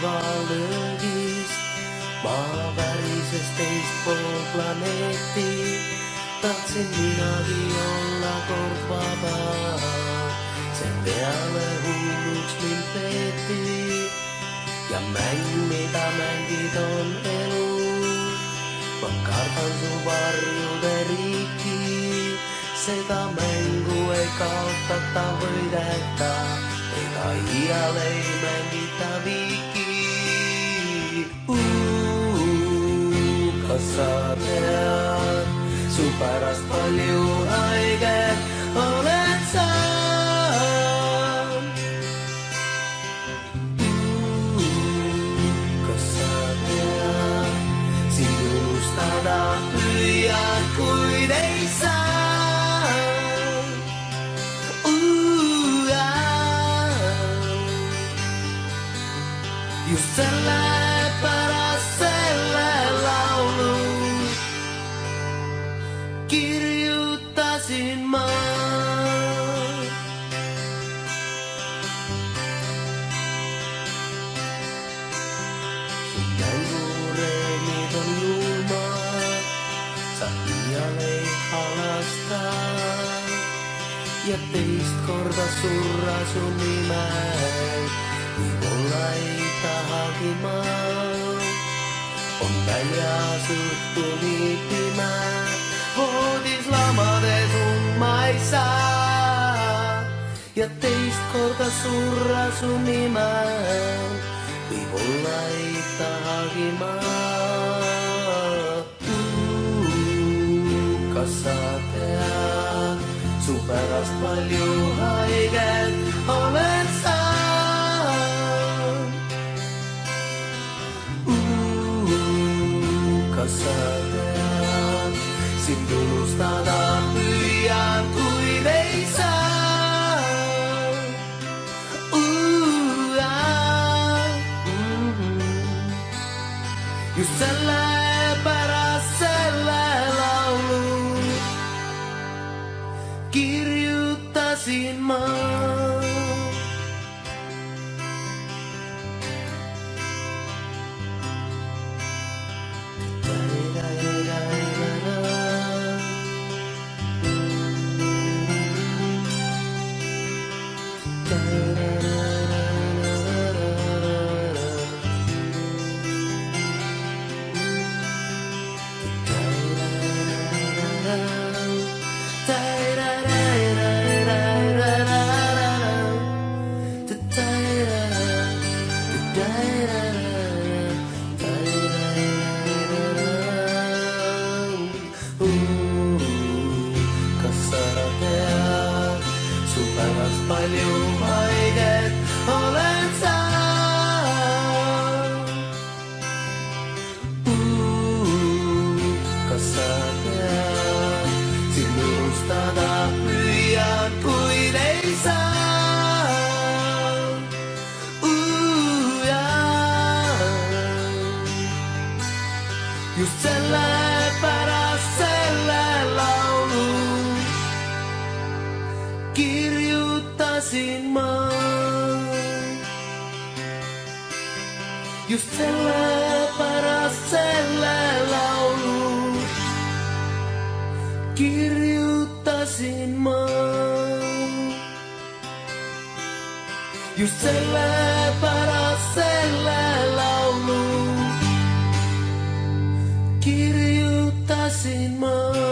taivaallöögist, maa värises teispool planeeti. Tahtsin minagi olla kord vaba, seepeale hulluks mind peeti. Ja mäng, mida mängid, on elu. Ma kardan su varjude riiki, seda mängu ei kaotata, võideta, ega iial ei mängita viiki. Kas sa tead, su pärast palju haiget oled sa? Kas sa tead, sind unustada püüad, kuid ei saa? Just sellepärast selle laulu kirjutasin ma. Su mängureeglid on julmad, sa iial ei halasta. Ja teist korda surra su nimel, võib-olla ei tahagi ma. On väljas õhtuni pime, voodis lamades ma ei saa. Ja teist korda surra su nimel, võib-olla ei tahagi ma. Kas sa tead, su pärast palju haiget oled sa? Kas sa tead, sind unustada püüad, kuid ei saa? Just sellepärast selle laulu kirjutasin ma. Palju haiget olen sa. Kas sa tead, sind unustada püüad, kuid ei saa? Just sellepärast selle laulu kirjutasin ma. Just sellepärast selle laulu kirjutasin ma. Just sellepärast selle laulu kirjutasin ma.